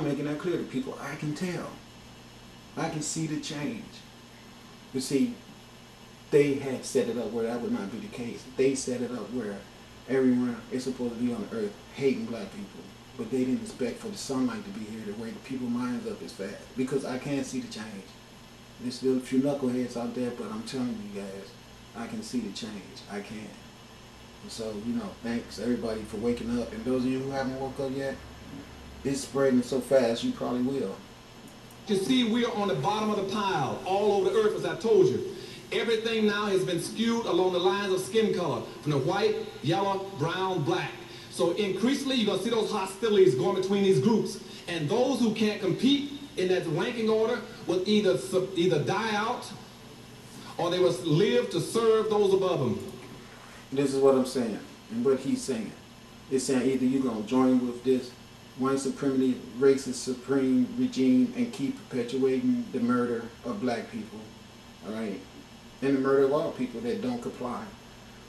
I'm making that clear to people. I can tell. I can see the change. You see, they had set it up where that would not be the case. They set it up where everyone is supposed to be on the earth hating black people. But they didn't expect for the sunlight to be here to wake people's minds up as fast. Because I can see the change. There's still a few knuckleheads out there, but I'm telling you guys, I can see the change. I can. And so, you know, thanks everybody for waking up. And those of you who haven't woke up yet, it's spreading so fast you probably will. You see, we're on the bottom of the pile, all over the earth, as I told you. Everything now has been skewed along the lines of skin color, from the white, yellow, brown, black. So increasingly, you're going to see those hostilities going between these groups. And those who can't compete in that ranking order will either die out or they will live to serve those above them. This is what I'm saying, and what he's saying. It's saying either you're going to join with this white supremacy, racist supreme regime and keep perpetuating the murder of black people, all right? And the murder of all people that don't comply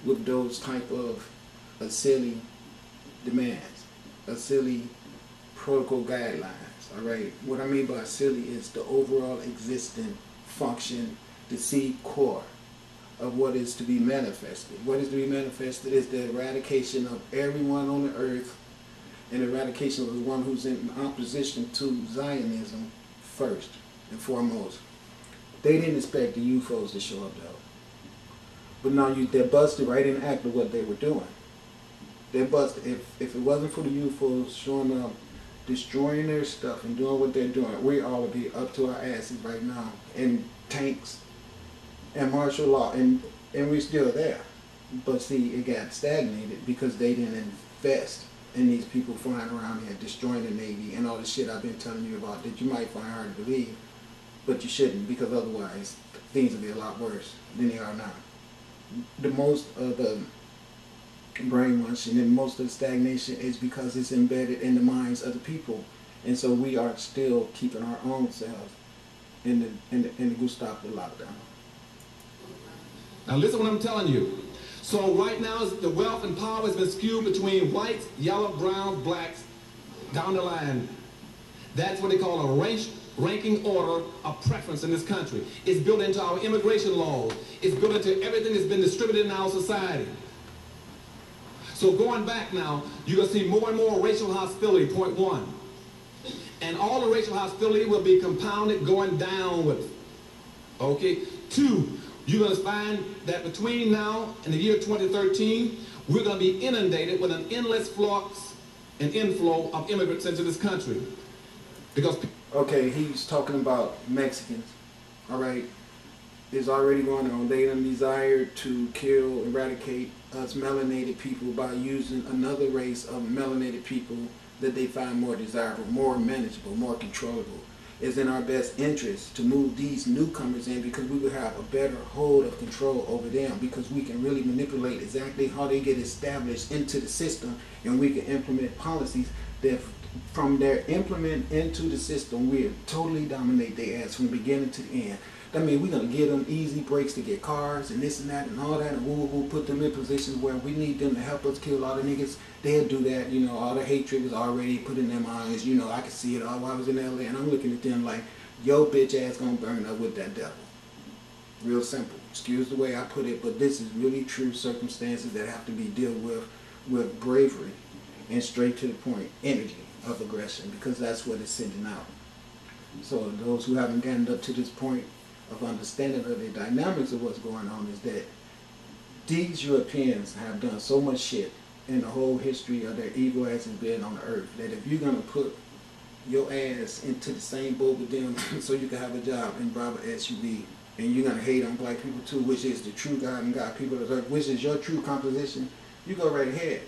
with those type of silly demands, silly protocol guidelines, all right? What I mean by silly is the overall existent function, the seed core of what is to be manifested. What is to be manifested is the eradication of everyone on the earth, and eradication of the one who's in opposition to Zionism first and foremost. They didn't expect the UFOs to show up though. But now they're busted right in the act of what they were doing. They're busted. If it wasn't for the UFOs showing up, destroying their stuff and doing what they're doing, we all would be up to our asses right now in tanks and martial law, and we're still there. But see, it got stagnated because they didn't invest in these people flying around here destroying the Navy and all the shit I've been telling you about that you might find hard to believe, but you shouldn't, because otherwise things will be a lot worse than they are now. The most of the brainwashing and most of the stagnation is because it's embedded in the minds of the people, and so we are still keeping our own selves in the Gestapo lockdown. Now listen what I'm telling you. So right now, the wealth and power has been skewed between whites, yellow, browns, blacks, down the line. That's what they call a ranking order of preference in this country. It's built into our immigration laws. It's built into everything that's been distributed in our society. So going back now, you're going to see more and more racial hostility, point one. And all the racial hostility will be compounded going downward. Okay? Two, you're going to find that between now and the year 2013, we're going to be inundated with an endless flux and inflow of immigrants into this country. Because okay, he's talking about Mexicans, all right? It's already going on. They done desired to kill, eradicate us melanated people by using another race of melanated people that they find more desirable, more manageable, more controllable. It's in our best interest to move these newcomers in because we will have a better hold of control over them, because we can really manipulate exactly how they get established into the system, and we can implement policies that from their implement into the system will totally dominate their ass from the beginning to the end. That means we're going to give them easy breaks to get cars and this and that and all that, and we'll put them in positions where we need them to help us kill all the niggas. They'll do that, you know, all the hatred was already put in their minds, you know, I could see it all while I was in LA, and I'm looking at them like, yo bitch ass gonna burn up with that devil. Real simple. Excuse the way I put it, but this is really true circumstances that have to be dealt with bravery and straight to the point energy of aggression, because that's what it's sending out. So those who haven't gotten up to this point of understanding of the dynamics of what's going on is that these Europeans have done so much shit in the whole history of their evil asses being on the earth that if you're going to put your ass into the same boat with them so you can have a job and drive an SUV, and you're going to hate on black people too, which is the true God and God people of the earth, which is your true composition, you go right ahead.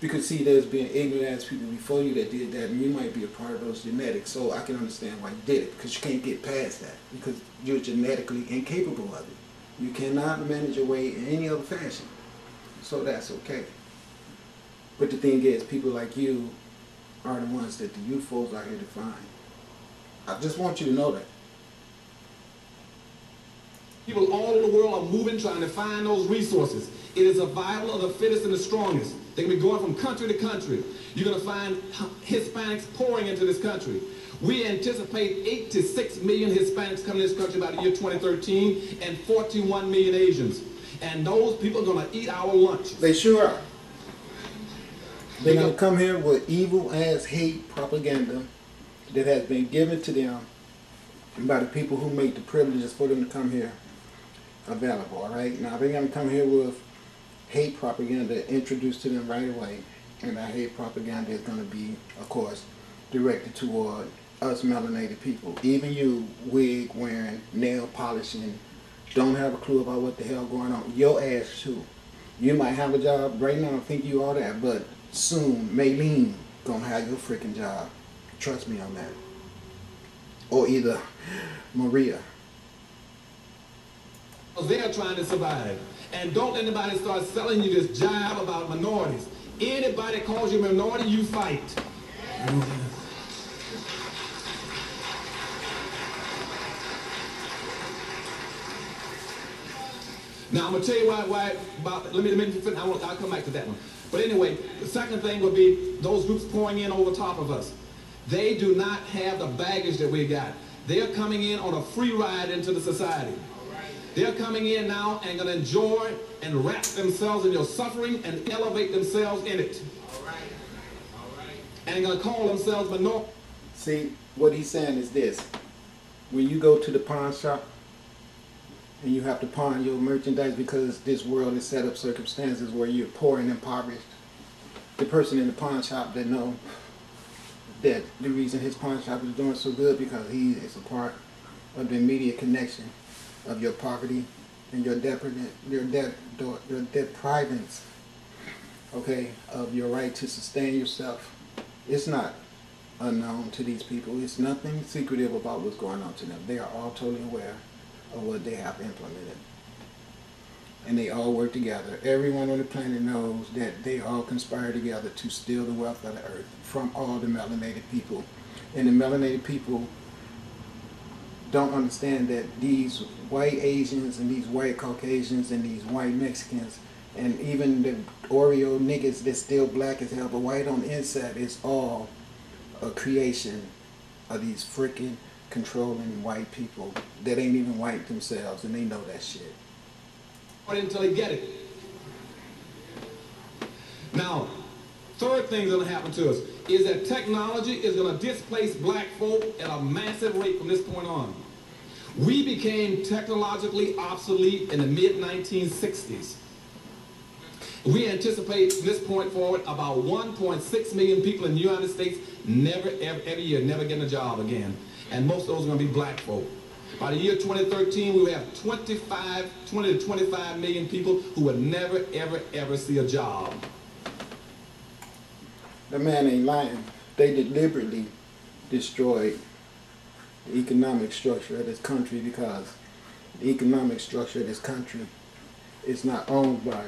Because see, there's been ignorant ass people before you that did that, and you might be a part of those genetics, so I can understand why you did it, because you can't get past that, because you're genetically incapable of it. You cannot manage your way in any other fashion, so that's okay. But the thing is, people like you are the ones that the UFOs are here to find. I just want you to know that. People all over the world are moving, trying to find those resources. It is survival of the fittest and the strongest. They're going to be going from country to country. You're going to find Hispanics pouring into this country. We anticipate 8 to 6 million Hispanics coming to this country by the year 2013 and 41 million Asians. And those people are going to eat our lunch. They sure are. They're going to come here with evil-ass hate propaganda that has been given to them by the people who make the privileges for them to come here available, all right? Now, they're going to come here with hate propaganda introduced to them right away. And that hate propaganda is going to be, of course, directed toward us melanated people. Even you, wig-wearing, nail-polishing, don't have a clue about what the hell going on. Your ass, too. You might have a job right now, think you all that, but soon, Maylene gonna have your freaking job. Trust me on that. Or either Maria. They're trying to survive. And don't let anybody start selling you this jive about minorities. Anybody calls you a minority, you fight. Now I'm gonna tell you why about. I'll come back to that one. But anyway, the second thing would be those groups pouring in over top of us. They do not have the baggage that we got. They're coming in on a free ride into the society. They're coming in now and going to enjoy and wrap themselves in your suffering and elevate themselves in it. And going to call themselves minority. See, what he's saying is this. When you go to the pawn shop and you have to pawn your merchandise because this world is set up circumstances where you're poor and impoverished, the person in the pawn shop that know that the reason his pawn shop is doing so good because he is a part of the immediate connection of your poverty and your deprivance, okay, of your right to sustain yourself. It's not unknown to these people. It's nothing secretive about what's going on to them. They are all totally aware of what they have implemented. And they all work together. Everyone on the planet knows that they all conspire together to steal the wealth of the earth from all the melanated people. And the melanated people don't understand that these white Asians and these white Caucasians and these white Mexicans and even the Oreo niggas that's still black as hell but white on the inside is all a creation of these freaking controlling white people that ain't even white themselves, and they know that shit. Until they get it. Now, third thing that's going to happen to us is that technology is going to displace black folk at a massive rate from this point on. We became technologically obsolete in the mid-1960s. We anticipate from this point forward about 1.6 million people in the United States every year never getting a job again. And most of those are going to be black folk. By the year 2013, we will have 20 to 25 million people who would never, ever, ever see a job. The man ain't lying. They deliberately destroyed the economic structure of this country because the economic structure of this country is not owned by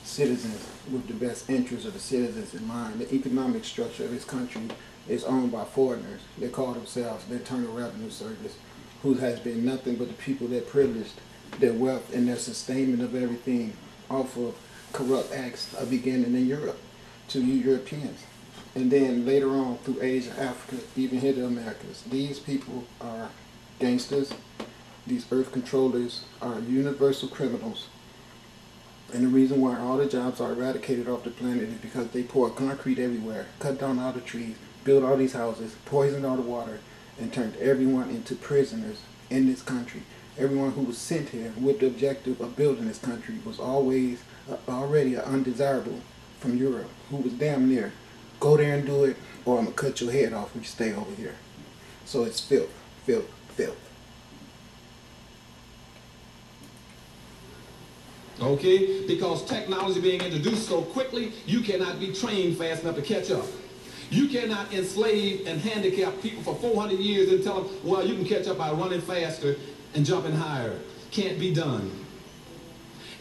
citizens with the best interests of the citizens in mind. The economic structure of this country is owned by foreigners. They call themselves the Internal Revenue Service, who has been nothing but the people that privileged their wealth and their sustainment of everything off of corrupt acts beginning in Europe to you Europeans. And then later on through Asia, Africa, even here to Americas. These people are gangsters. These earth controllers are universal criminals. And the reason why all the jobs are eradicated off the planet is because they pour concrete everywhere, cut down all the trees, build all these houses, poisoned all the water, and turned everyone into prisoners in this country. Everyone who was sent here with the objective of building this country was always already undesirable from Europe, who was damn near, go there and do it, or I'm going to cut your head off if you stay over here. So it's filth, filth, filth. Okay? Because technology being introduced so quickly, you cannot be trained fast enough to catch up. You cannot enslave and handicap people for 400 years and tell them, well, you can catch up by running faster and jumping higher. Can't be done.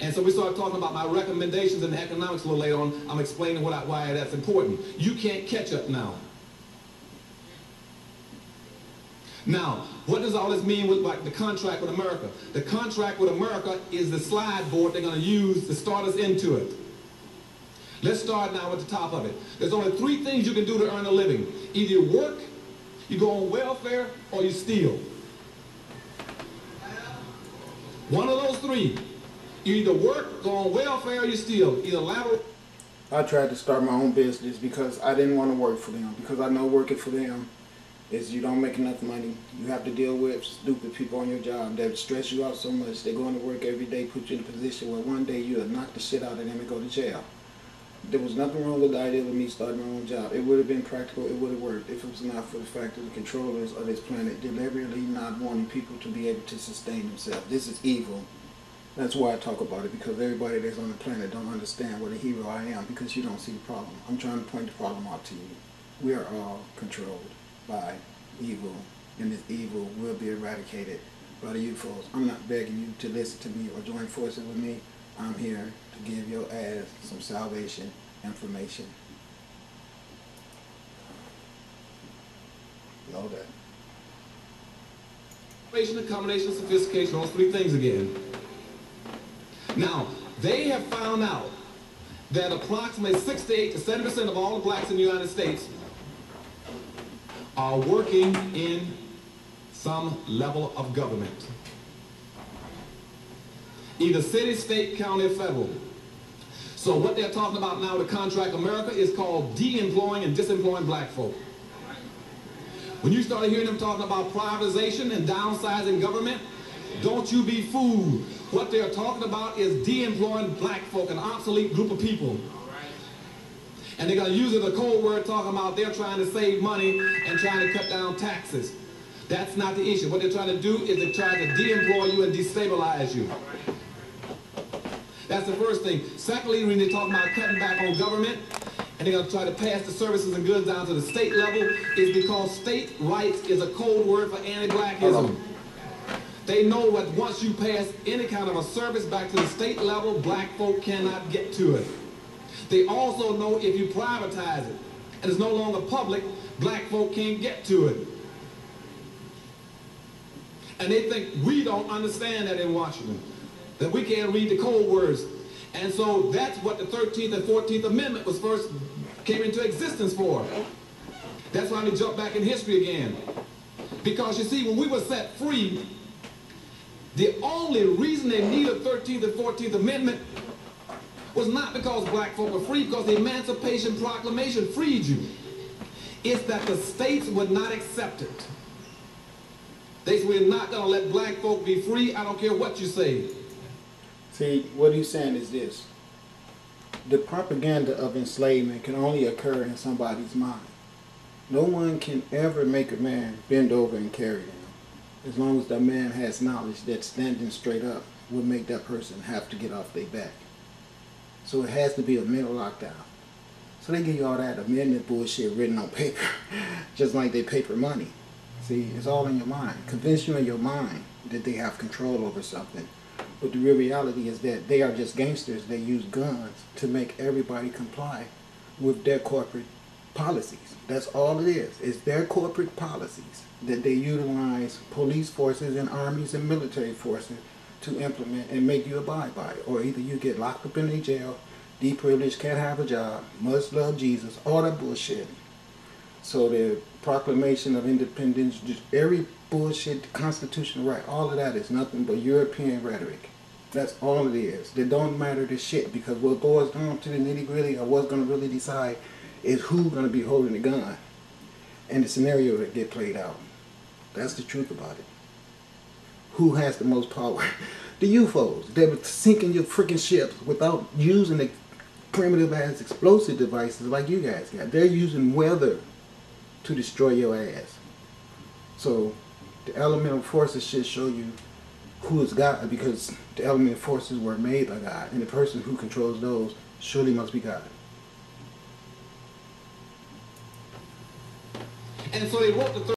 And so we started talking about my recommendations in economics a little later on. I'm explaining why that's important. You can't catch up now. Now, what does all this mean with like the contract with America? The contract with America is the slide board they're going to use to start us into it. Let's start now at the top of it. There's only 3 things you can do to earn a living. Either you work, you go on welfare, or you steal. One of those 3. You either work, go on welfare, or you steal. Either lateral. I tried to start my own business because I didn't want to work for them, because I know working for them is you don't make enough money. You have to deal with stupid people on your job that stress you out so much. They go into work every day, put you in a position where one day you'll knock the shit out of them and go to jail. There was nothing wrong with the idea of me starting my own job. It would have been practical, it would have worked if it was not for the fact that the controllers of this planet deliberately not wanting people to be able to sustain themselves. This is evil. That's why I talk about it, because everybody that's on the planet don't understand what a hero I am, because you don't see the problem. I'm trying to point the problem out to you. We are all controlled by evil, and this evil will be eradicated by the UFOs. I'm not begging you to listen to me or join forces with me. I'm here to give your ass some salvation information. Know that. Accommodation, sophistication, those 3 things again. Now, they have found out that approximately 68 to 70% of all the blacks in the United States are working in some level of government. Either city, state, county, or federal. So what they're talking about now with Contract America is called de-employing and disemploying black folk. When you start hearing them talking about privatization and downsizing government, don't you be fooled. What they're talking about is de-employing black folk, an obsolete group of people. And they're going to use it as a code word talking about they're trying to save money and trying to cut down taxes. That's not the issue. What they're trying to do is they're trying to de-employ you and destabilize you. That's the first thing. Secondly, when they're talking about cutting back on government, and they're going to try to pass the services and goods down to the state level, is because state rights is a code word for anti-blackism. They know that once you pass any kind of a service back to the state level, black folk cannot get to it. They also know if you privatize it and it's no longer public, black folk can't get to it. And they think we don't understand that in Washington, that we can't read the code words. And so that's what the 13th and 14th Amendment was first came into existence for. That's why we jump back in history again. Because you see, when we were set free, the only reason they needed the 13th and 14th Amendment was not because black folk were free, because the Emancipation Proclamation freed you. It's that the states would not accept it. They said, we're not going to let black folk be free. I don't care what you say. See, what he's saying is this. The propaganda of enslavement can only occur in somebody's mind. No one can ever make a man bend over and carry them, as long as that man has knowledge that standing straight up will make that person have to get off their back. So it has to be a mental lockdown. So they give you all that amendment bullshit written on paper, just like they paper money. See, it's all in your mind. Convince you in your mind that they have control over something. But the real reality is that they are just gangsters. They use guns to make everybody comply with their corporate policies. That's all it is. It's their corporate policies that they utilize police forces and armies and military forces to implement and make you abide by it. Or either you get locked up in a jail, deprivileged, can't have a job, must love Jesus, all that bullshit. So the Proclamation of Independence, just every bullshit, the constitutional right, all of that is nothing but European rhetoric. That's all it is. It don't matter the shit, because what boils down to the nitty gritty or what's going to really decide is who's going to be holding the gun and the scenario that get played out. That's the truth about it. Who has the most power? The UFOs. They're sinking your freaking ships without using the primitive ass explosive devices like you guys got. They're using weather to destroy your ass. So the elemental forces should show you who is God, because the elemental forces were made by God, and the person who controls those surely must be God. And so they wrote the